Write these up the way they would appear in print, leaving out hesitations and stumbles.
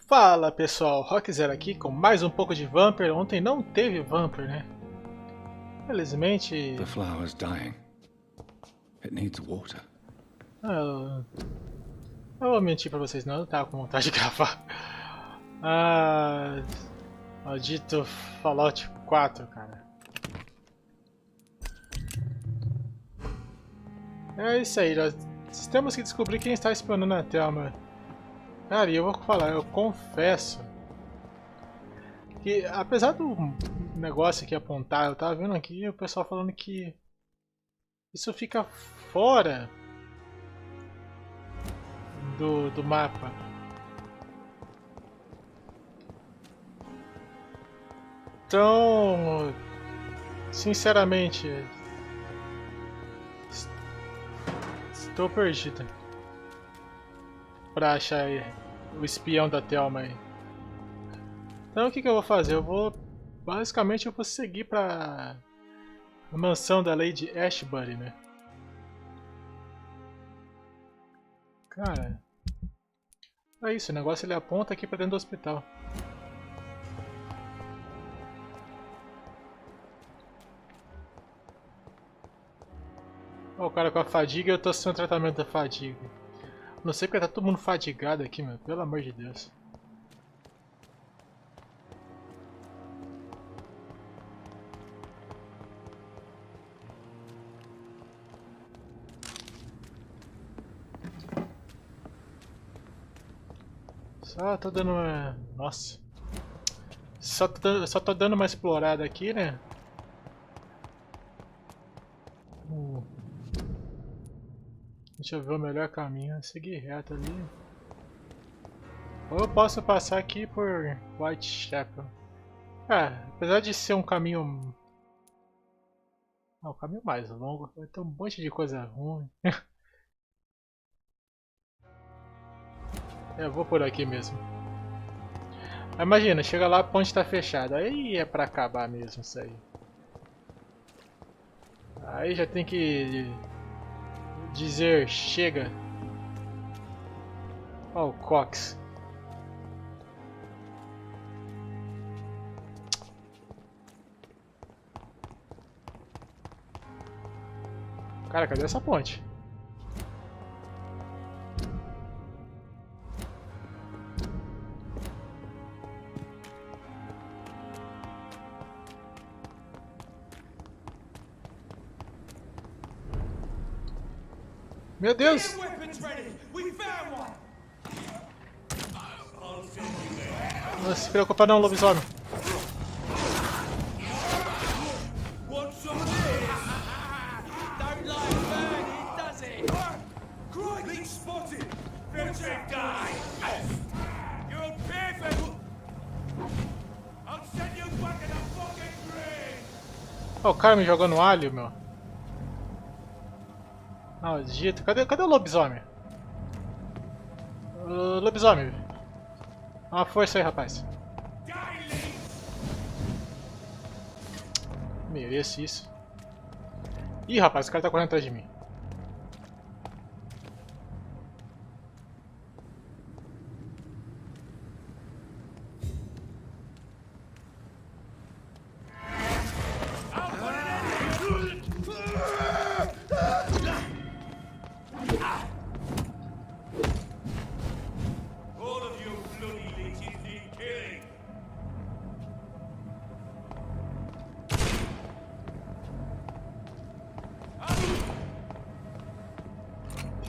Fala pessoal, RockZero aqui com mais um pouco de Vampyr. Ontem não teve Vampyr, né? Felizmente. The flower is dying. It needs water. Eu não vou mentir pra vocês, não, eu tava com vontade de gravar. Maldito Fallout 4, cara. É isso aí, nós temos que descobrir quem está espionando a Thelma. Cara, e eu vou falar, eu confesso que apesar do negócio aqui apontar, eu tava vendo aqui o pessoal falando que isso fica fora do mapa. Então, sinceramente, estou perdido pra achar o espião da Thelma aí. Então o que eu vou fazer? Basicamente eu vou seguir pra mansão da Lady Ashbury, né? Cara, é isso, o negócio ele aponta aqui pra dentro do hospital. Ó, o cara com a fadiga, eu tô sem o tratamento da fadiga. Não sei porque tá todo mundo fadigado aqui, meu, pelo amor de Deus. Só tô dando uma... Nossa. Só tô dando uma explorada aqui, né? Deixa eu ver o melhor caminho. Seguir reto ali. Ou eu posso passar aqui por Whitechapel. Apesar de ser um caminho... o caminho mais longo. Vai ter um monte de coisa ruim. Eu vou por aqui mesmo. Imagina, chega lá, a ponte tá fechada. Aí é pra acabar mesmo isso aí. Aí já tem que dizer chega. Ó, o Cox. Cara, cadê essa ponte? Meu Deus! Não se preocupa não, lobisomem. Ó, o cara me jogando alho, meu. Maldito. Cadê o lobisomem? Lobisomem. Dá uma força aí, rapaz. Mereço isso. Ih, rapaz, o cara tá correndo atrás de mim.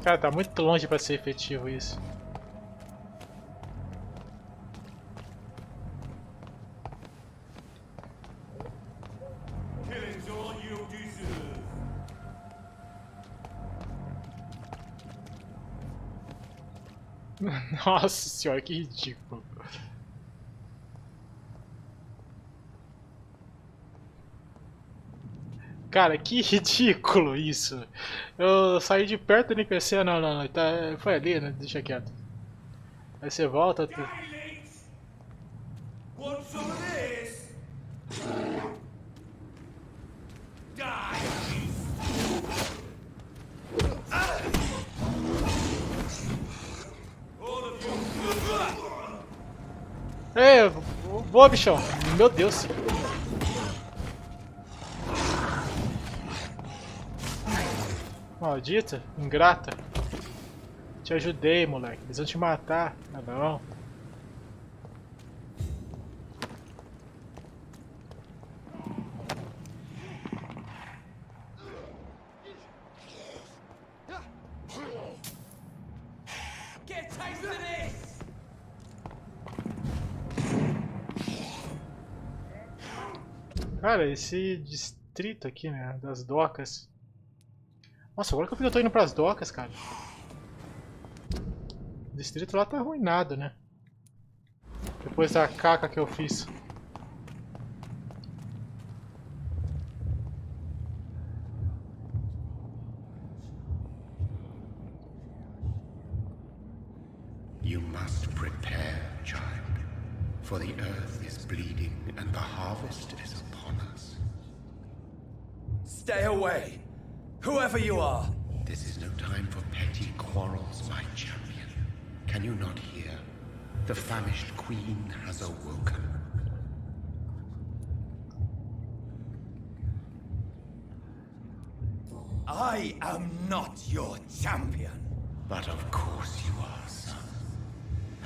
Cara, tá muito longe pra ser efetivo isso. Nossa senhora, que ridículo. Cara, que ridículo isso. Eu saí de perto do NPC, não, tá, foi ali, né? Deixa quieto. Aí você volta. Ei, boa, bichão. Meu Deus. Maldita, ingrata. Te ajudei, moleque. Eles vão te matar. Ah, não. Cara, esse distrito aqui, né, das docas. Nossa, agora que eu tô indo pras docas, cara. O distrito lá tá arruinado, né? Depois da caca que eu fiz. You must prepare, child, for the earth is bleeding and the harvest is upon us. Stay away, whoever you are. This is no time for petty quarrels, my champion. Can you not hear? The famished queen has awoken. I am not your champion. But of course you are, son.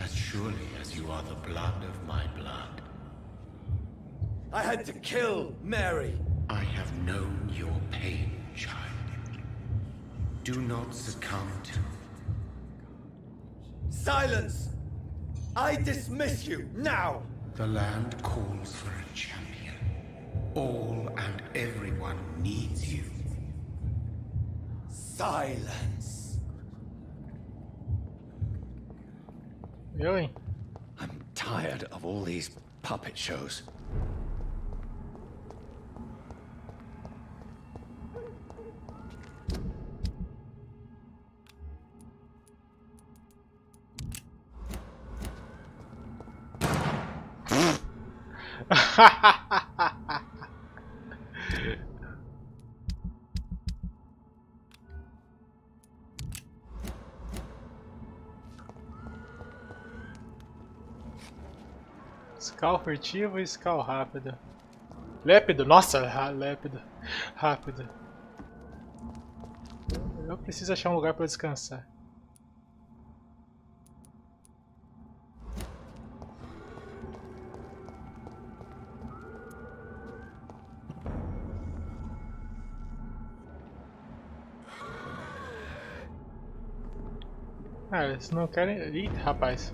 As surely as you are the blood of my blood. I had to kill Mary. I have known your pain, child. Do not succumb to... Silence! I dismiss you, now! The land calls for a champion. All and everyone needs you. Silence! Eu, hein? I'm tired of all these puppet shows. Scal furtivo e scal rápido. Lépido, nossa, lépido. Rápido. Eu preciso achar um lugar para descansar. Ah, eles não querem... Ih, rapaz.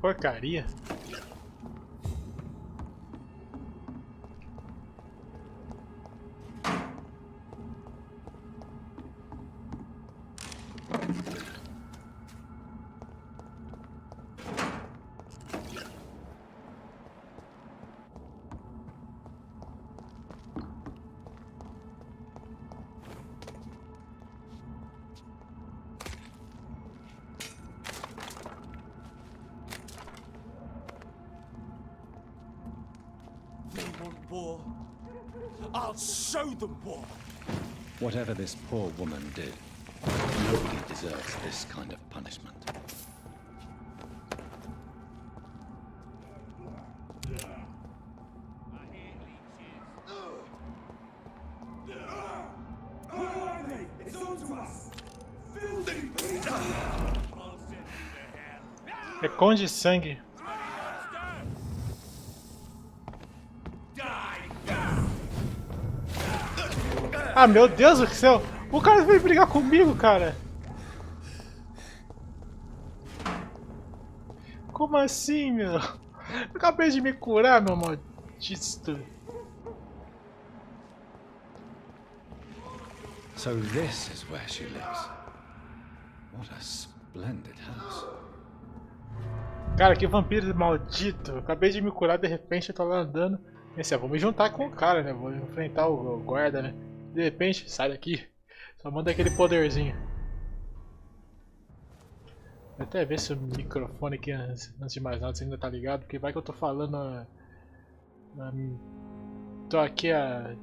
Porcaria. They want war. I'll show them war. Whatever this poor woman did, nobody deserves this kind of punishment. It's on to us. Filthy. Reconde sangue. Ah, meu Deus do céu! O cara veio brigar comigo, cara. Como assim, meu? Eu acabei de me curar, meu maldito. So this is where she lives. What a splendid house. Cara, que vampiro maldito. Eu acabei de me curar, de repente eu tô lá andando. Pensei, vou me juntar com o cara, né? Vou enfrentar o guarda, né? De repente, sai daqui. Só manda aquele poderzinho. Vou até ver se o microfone aqui, antes de mais nada, se ainda tá ligado. Porque vai que eu tô falando... tô aqui há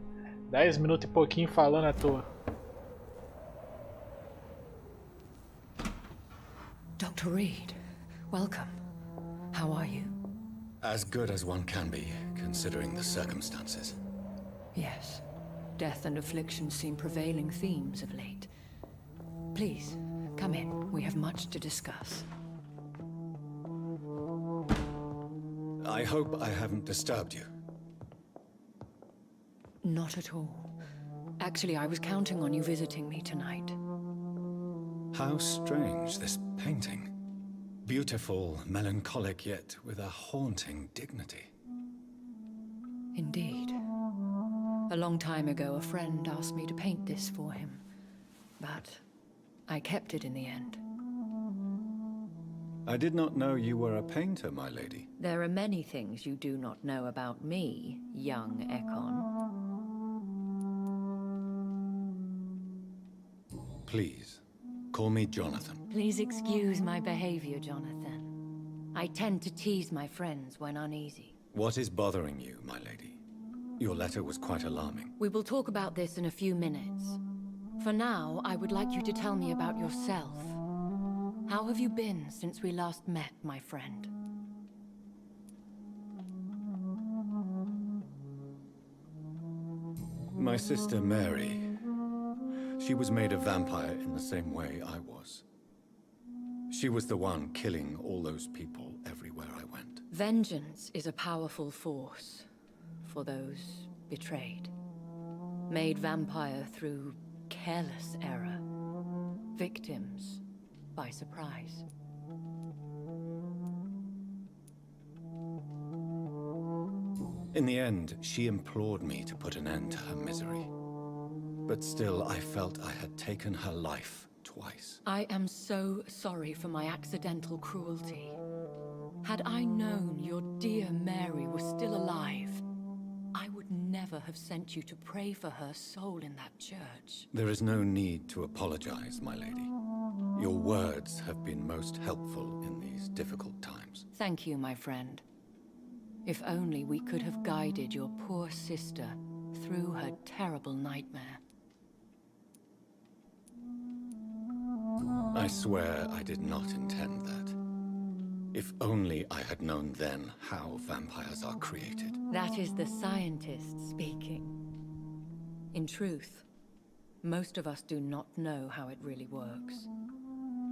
10 minutos e pouquinho falando à toa. Dr. Reed, welcome. How are you? As good as one can be, considering the circumstances. Yes. Death and affliction seem prevailing themes of late. Please, come in. We have much to discuss. I hope I haven't disturbed you. Not at all. Actually, I was counting on you visiting me tonight. How strange, this painting. Beautiful, melancholic, yet with a haunting dignity. Indeed. A long time ago, a friend asked me to paint this for him. But I kept it in the end. I did not know you were a painter, my lady. There are many things you do not know about me, young Ekon. Please, call me Jonathan. Please excuse my behavior, Jonathan. I tend to tease my friends when uneasy. What is bothering you, my lady? Your letter was quite alarming. We will talk about this in a few minutes. For now, I would like you to tell me about yourself. How have you been since we last met, my friend? My sister Mary, she was made a vampire in the same way I was. She was the one killing all those people everywhere I went. Vengeance is a powerful force for those betrayed. Made vampire through careless error. Victims by surprise. In the end, she implored me to put an end to her misery. But still, I felt I had taken her life twice. I am so sorry for my accidental cruelty. Had I known your dear Mary was still alive, I would never have sent you to pray for her soul in that church. There is no need to apologize, my lady. Your words have been most helpful in these difficult times. Thank you, my friend. If only we could have guided your poor sister through her terrible nightmare. I swear I did not intend that. If only I had known then how vampires are created. That is the scientist speaking. In truth, most of us do not know how it really works.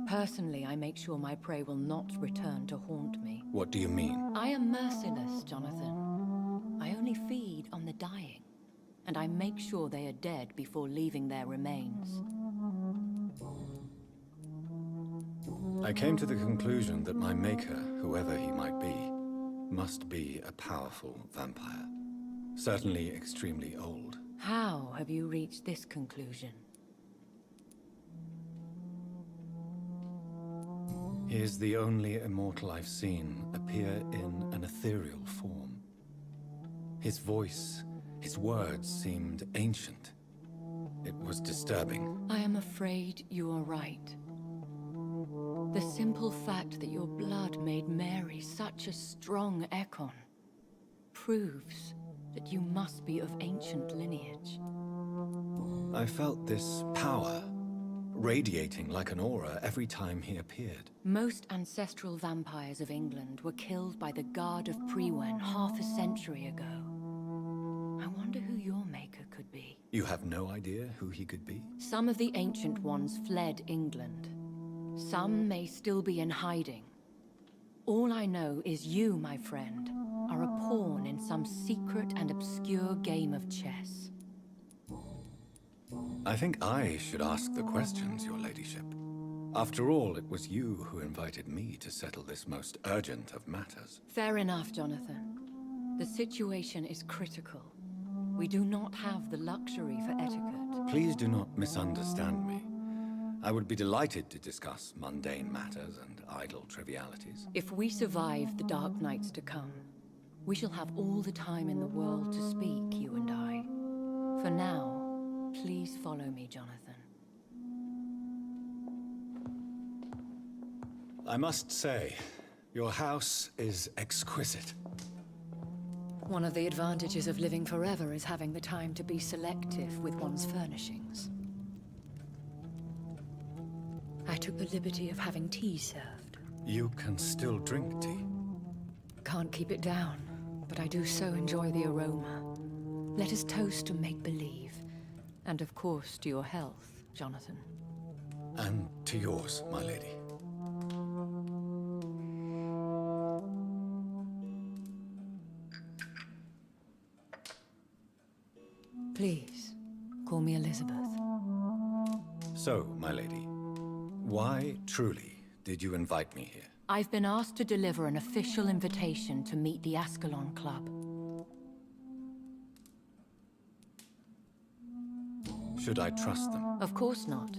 Personally, I make sure my prey will not return to haunt me. What do you mean? I am merciless, Jonathan. I only feed on the dying, and I make sure they are dead before leaving their remains. I came to the conclusion that my maker, whoever he might be, must be a powerful vampire. Certainly extremely old. How have you reached this conclusion? He is the only immortal I've seen appear in an ethereal form. His voice, his words seemed ancient. It was disturbing. I am afraid you are right. The simple fact that your blood made Mary such a strong Ekon proves that you must be of ancient lineage. I felt this power radiating like an aura every time he appeared. Most ancestral vampires of England were killed by the Guard of Prewen half a century ago. I wonder who your maker could be. You have no idea who he could be? Some of the ancient ones fled England. Some may still be in hiding. All I know is you, my friend, are a pawn in some secret and obscure game of chess. I think I should ask the questions, your ladyship. After all, it was you who invited me to settle this most urgent of matters. Fair enough, Jonathan. The situation is critical. We do not have the luxury for etiquette. Please do not misunderstand me. I would be delighted to discuss mundane matters and idle trivialities. If we survive the dark nights to come, we shall have all the time in the world to speak, you and I. For now, please follow me, Jonathan. I must say, your house is exquisite. One of the advantages of living forever is having the time to be selective with one's furnishings. I took the liberty of having tea served. You can still drink tea. Can't keep it down, but I do so enjoy the aroma. Let us toast to make-believe. And of course, to your health, Jonathan. And to yours, my lady. Please, call me Elizabeth. So, my lady, why truly did you invite me here? I've been asked to deliver an official invitation to meet the Ascalon Club. Should I trust them? Of course not.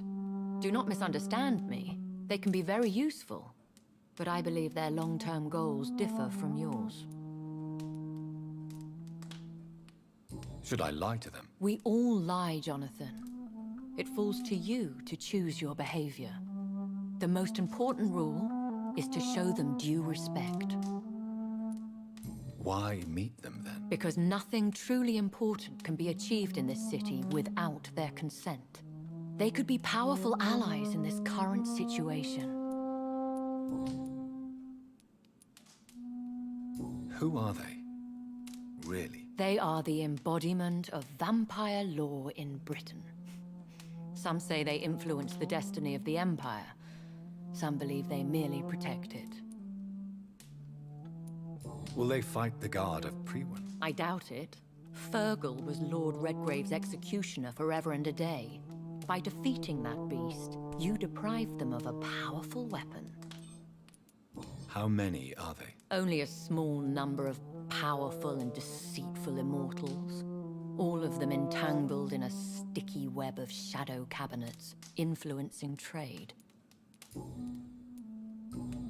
Do not misunderstand me. They can be very useful, but I believe their long-term goals differ from yours. Should I lie to them? We all lie, Jonathan. It falls to you to choose your behavior. The most important rule is to show them due respect. Why meet them then? Because nothing truly important can be achieved in this city without their consent. They could be powerful allies in this current situation. Who are they? Really? They are the embodiment of vampire law in Britain. Some say they influence the destiny of the Empire. Some believe they merely protect it. Will they fight the guard of Priwen? I doubt it. Fergal was Lord Redgrave's executioner forever and a day. By defeating that beast, you deprived them of a powerful weapon. How many are they? Only a small number of powerful and deceitful immortals. All of them entangled in a sticky web of shadow cabinets, influencing trade.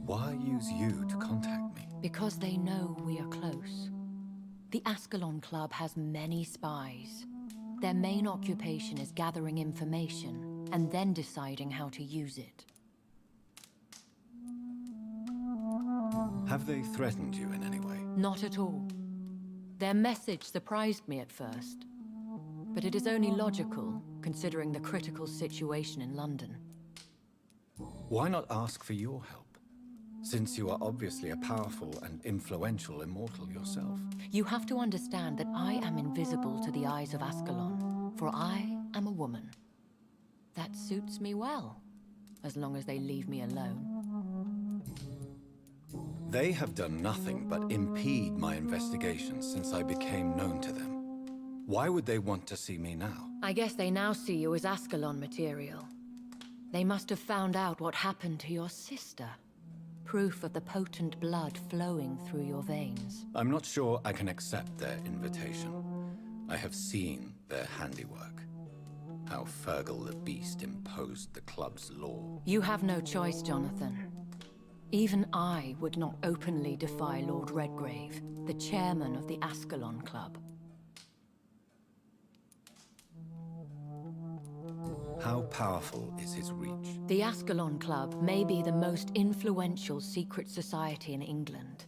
Why use you to contact me? Because they know we are close. The Ascalon Club has many spies. Their main occupation is gathering information and then deciding how to use it. Have they threatened you in any way? Not at all. Their message surprised me at first. But it is only logical, considering the critical situation in London. Why not ask for your help? Since you are obviously a powerful and influential immortal yourself. You have to understand that I am invisible to the eyes of Ascalon, for I am a woman. That suits me well, as long as they leave me alone. They have done nothing but impede my investigations since I became known to them. Why would they want to see me now? I guess they now see you as Ascalon material. They must have found out what happened to your sister. Proof of the potent blood flowing through your veins. I'm not sure I can accept their invitation. I have seen their handiwork. How Fergal the Beast imposed the club's law. You have no choice, Jonathan. Even I would not openly defy Lord Redgrave, the chairman of the Ascalon Club. How powerful is his reach? The Ascalon Club may be the most influential secret society in England.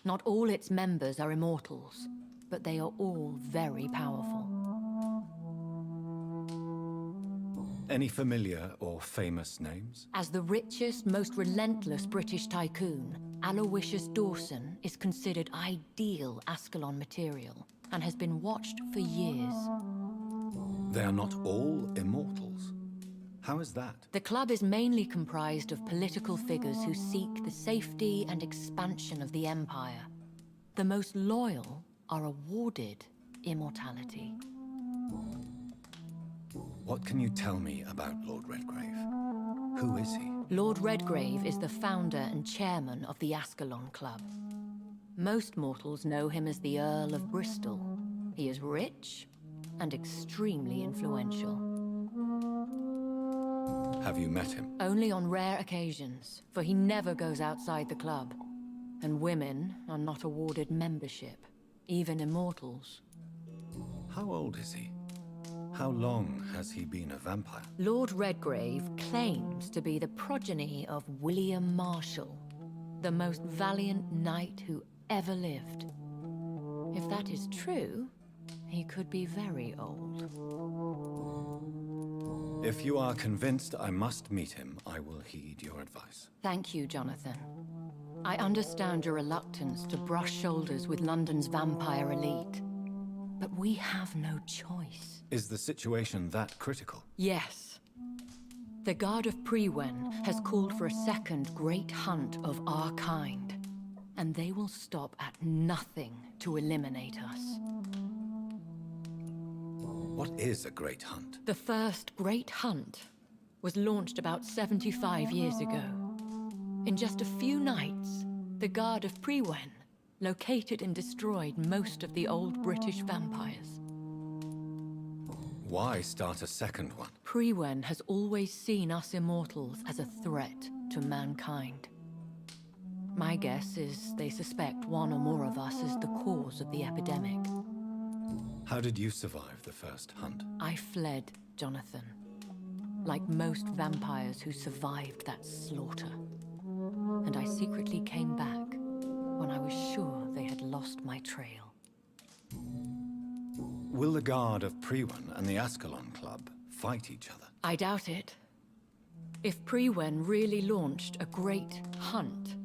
Not all its members are immortals, but they are all very powerful. Any familiar or famous names? As the richest, most relentless British tycoon, Aloysius Dawson is considered ideal Ascalon material and has been watched for years. They are not all immortals. How is that? The club is mainly comprised of political figures who seek the safety and expansion of the Empire. The most loyal are awarded immortality. What can you tell me about Lord Redgrave? Who is he? Lord Redgrave is the founder and chairman of the Ascalon Club. Most mortals know him as the Earl of Bristol. He is rich and extremely influential. Have you met him? Only on rare occasions, for he never goes outside the club. And women are not awarded membership, even immortals. How old is he? How long has he been a vampire? Lord Redgrave claims to be the progeny of William Marshall, the most valiant knight who ever lived. If that is true, he could be very old. If you are convinced I must meet him, I will heed your advice. Thank you, Jonathan. I understand your reluctance to brush shoulders with London's vampire elite. But we have no choice. Is the situation that critical? Yes. The Guard of Prewen has called for a second great hunt of our kind. And they will stop at nothing to eliminate us. What is a great hunt? The first great hunt was launched about 75 years ago. In just a few nights, the Guard of Prewen located and destroyed most of the old British vampires. Why start a second one? Prewen has always seen us immortals as a threat to mankind. My guess is they suspect one or more of us is the cause of the epidemic. How did you survive the first hunt? I fled, Jonathan. Like most vampires who survived that slaughter. And I secretly came back when I was sure they had lost my trail. Will the Guard of Prewen and the Ascalon Club fight each other? I doubt it. If Prewen really launched a great hunt,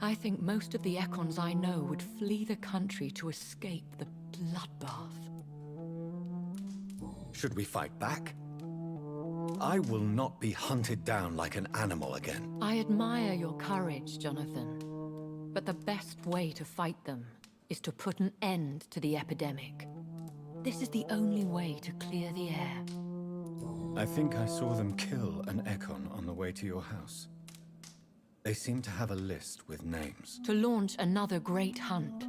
I think most of the Econs I know would flee the country to escape the bloodbath. Should we fight back? I will not be hunted down like an animal again. I admire your courage, Jonathan. But the best way to fight them is to put an end to the epidemic. This is the only way to clear the air. I think I saw them kill an Econ on the way to your house. They seem to have a list with names. To launch another great hunt,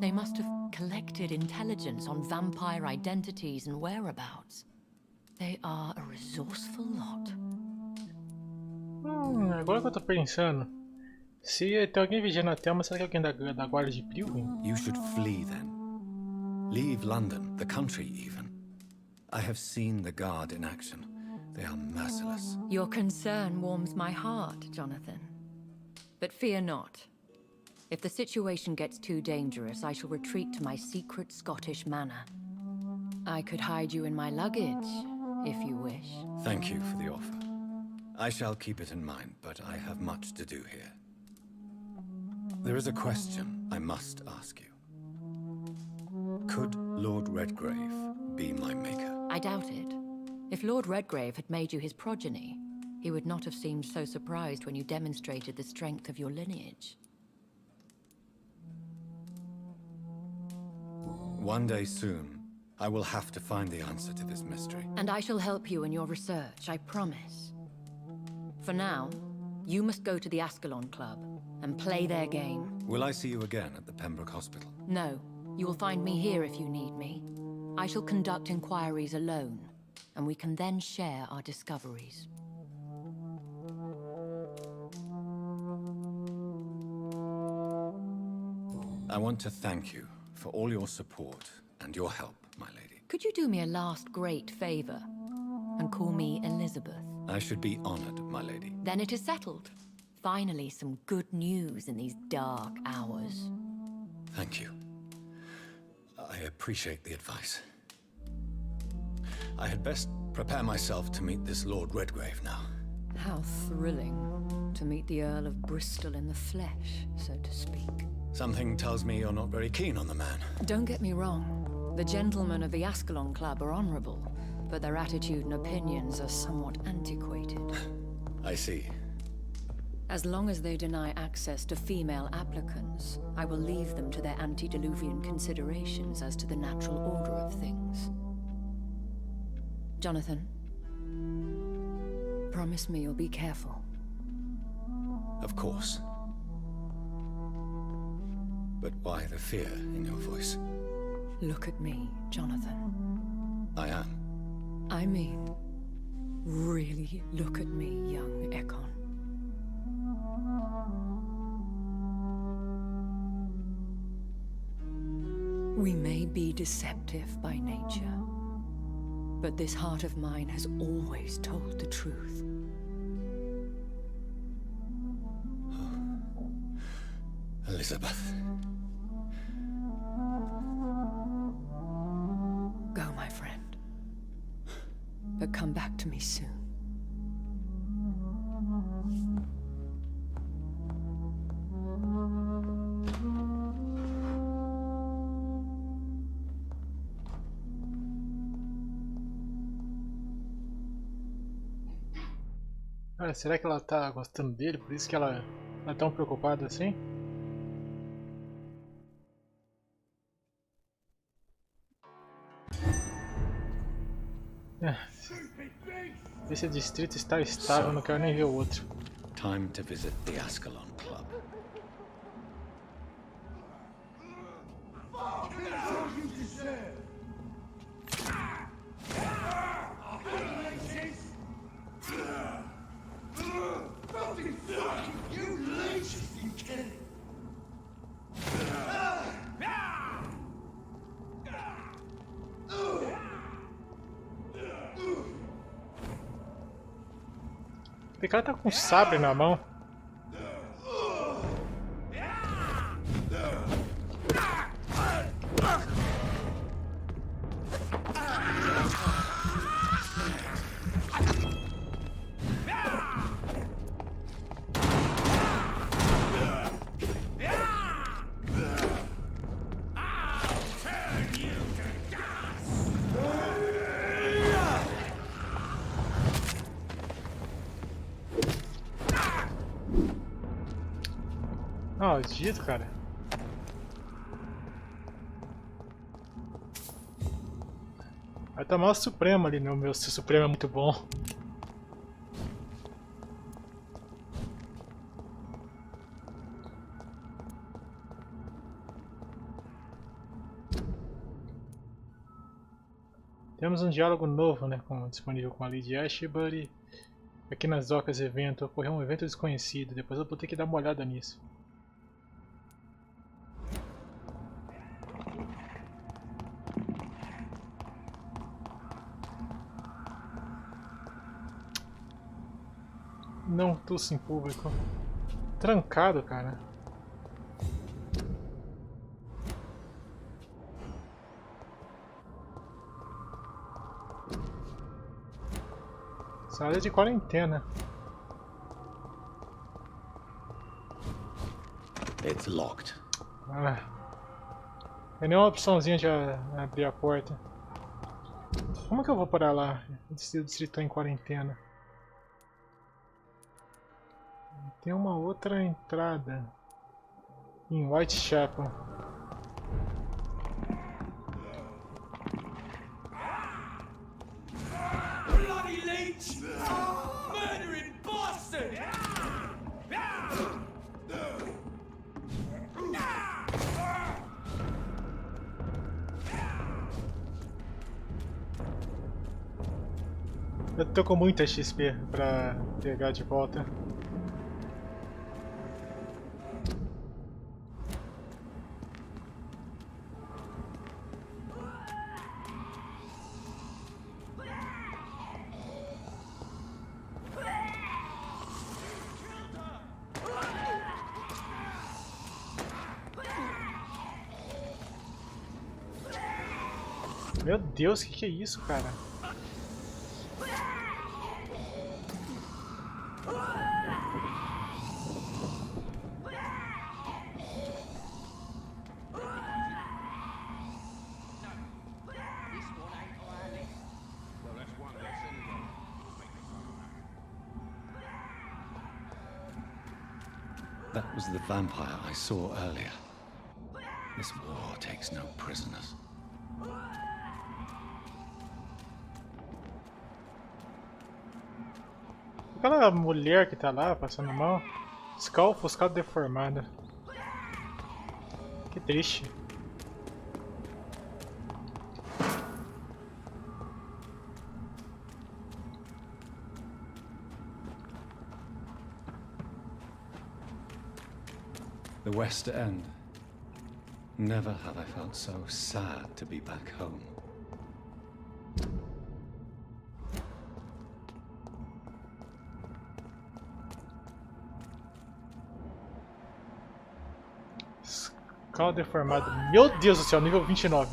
they must have collected intelligence on vampire identities and whereabouts. They are a resourceful lot. Agora que eu tô pensando, se tem alguém vigiando a Thelma, será que é alguém da guarda de Prewen? You should flee then. Leave London, the country even. I have seen the Guard in action. They are merciless. Your concern warms my heart, Jonathan. But fear not. If the situation gets too dangerous, I shall retreat to my secret Scottish manor. I could hide you in my luggage, if you wish. Thank you for the offer. I shall keep it in mind, but I have much to do here. There is a question I must ask you. Could Lord Redgrave be my maker? I doubt it. If Lord Redgrave had made you his progeny, he would not have seemed so surprised when you demonstrated the strength of your lineage. One day soon, I will have to find the answer to this mystery. And I shall help you in your research, I promise. For now, you must go to the Ascalon Club and play their game. Will I see you again at the Pembroke Hospital? No, you will find me here if you need me. I shall conduct inquiries alone, and we can then share our discoveries. I want to thank you for all your support and your help, my lady. Could you do me a last great favor and call me Elizabeth? I should be honored, my lady. Then it is settled. Finally, some good news in these dark hours. Thank you. I appreciate the advice. I had best prepare myself to meet this Lord Redgrave now. How thrilling to meet the Earl of Bristol in the flesh, so to speak. Something tells me you're not very keen on the man. Don't get me wrong. The gentlemen of the Ascalon Club are honorable, but their attitude and opinions are somewhat antiquated. I see. As long as they deny access to female applicants, I will leave them to their antediluvian considerations as to the natural order of things. Jonathan, promise me you'll be careful. Of course. But why the fear in your voice? Look at me, Jonathan. I am. I mean, really look at me, young Ekon. We may be deceptive by nature, but this heart of mine has always told the truth. Elizabeth. Go, my friend. But come back to me soon. Cara, será que ela tá gostando dele? Por isso que ela é tão preocupada assim? Esse distrito está estável, não quero nem ver o outro. Time to visit the Ascalon Club. O cara tá com um sabre na mão. Maldito, cara. Vai tomar o Supremo ali, não, meu Supremo é muito bom. Temos um diálogo novo, né, disponível com a Lady Ashbury. Aqui nas docas evento, ocorreu um evento desconhecido, depois eu vou ter que dar uma olhada nisso. Não tuço em público. Trancado, cara. Sala de quarentena. It's locked. Ah. Tem nenhuma opçãozinha de abrir a porta. Como que eu vou parar lá? O distrito tá em quarentena. Tem uma outra entrada em Whitechapel. Bloody leech! Murdering bastard! Eu tô com muita XP pra pegar de volta. Meu Deus, que é isso, cara? That was the vampire I saw earlier. This war takes no prisoners. Aquela mulher que tá lá passando mal. Skull ofuscado deformado. Que triste. The West End. Never have I felt so sad to be back home. Skull deformado. Meu Deus do céu, nível 29.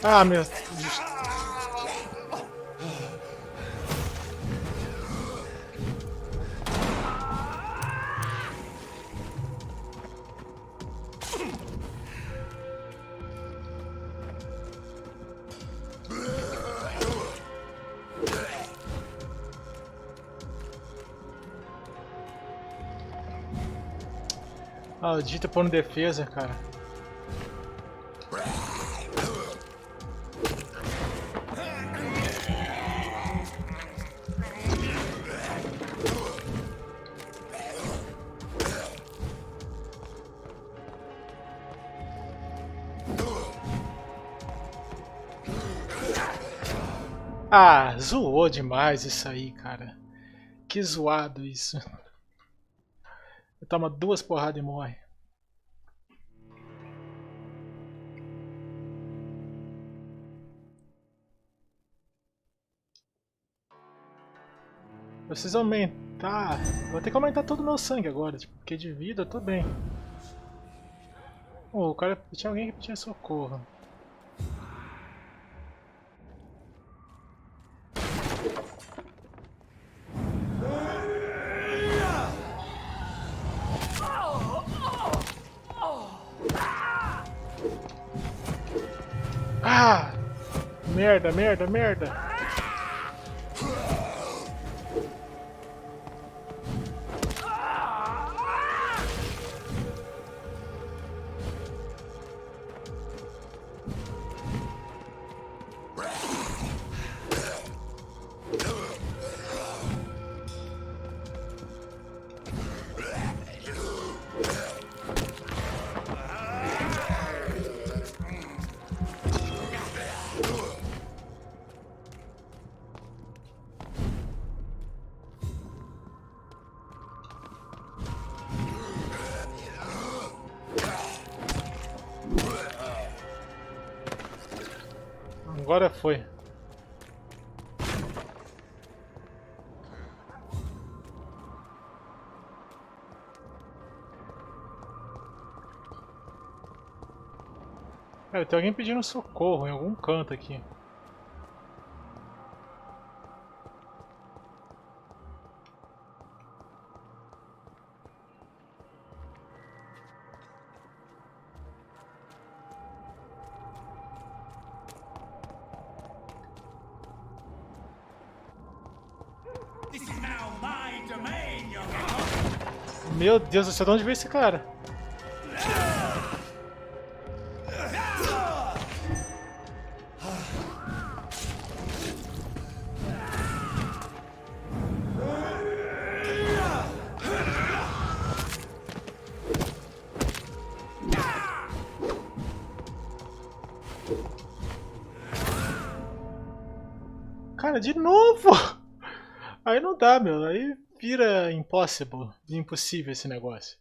Ah, meu. Maldito pondo defesa, cara. Ah, zoou demais isso aí, cara. Que zoado isso. Toma 2 porradas e morre. Eu preciso aumentar. Vou ter que aumentar todo o meu sangue agora, tipo, porque de vida eu tô bem. Oh, o cara. Tinha alguém que pedia socorro. Ah! Merda, merda, merda! Agora foi. Cara, tem alguém pedindo socorro em algum canto aqui. This is now my domain, young one. Meu Deus do céu, de onde veio esse cara? Cara, de novo! Aí não dá, meu. Aí vira impossible. Impossível esse negócio.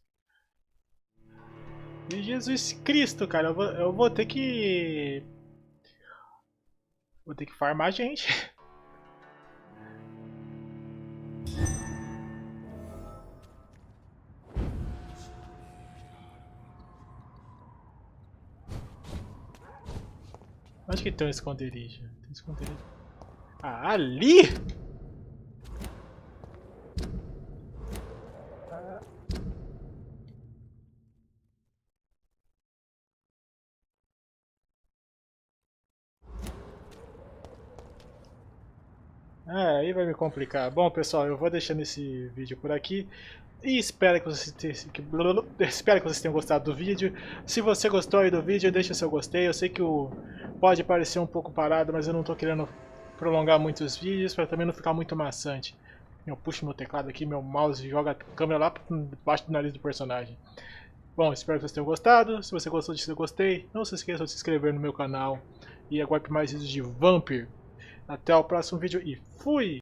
E Jesus Cristo, cara. Eu vou ter que... Vou ter que farmar gente. Onde que tem um esconderijo? Tem um esconderijo. Ah, ali! É, aí vai me complicar. Bom, pessoal, eu vou deixando esse vídeo por aqui. E espero que vocês tenham gostado do vídeo. Se você gostou aí do vídeo, deixa seu gostei. Eu sei que pode parecer um pouco parado, mas eu não estou querendo prolongar muitos vídeos para também não ficar muito maçante. Eu puxo meu teclado aqui, meu mouse joga a câmera lá debaixo do nariz do personagem. Bom, espero que vocês tenham gostado. Se você gostou, deixa seu gostei. Não se esqueça de se inscrever no meu canal e aguarde mais vídeos de Vampyr. Até o próximo vídeo e fui!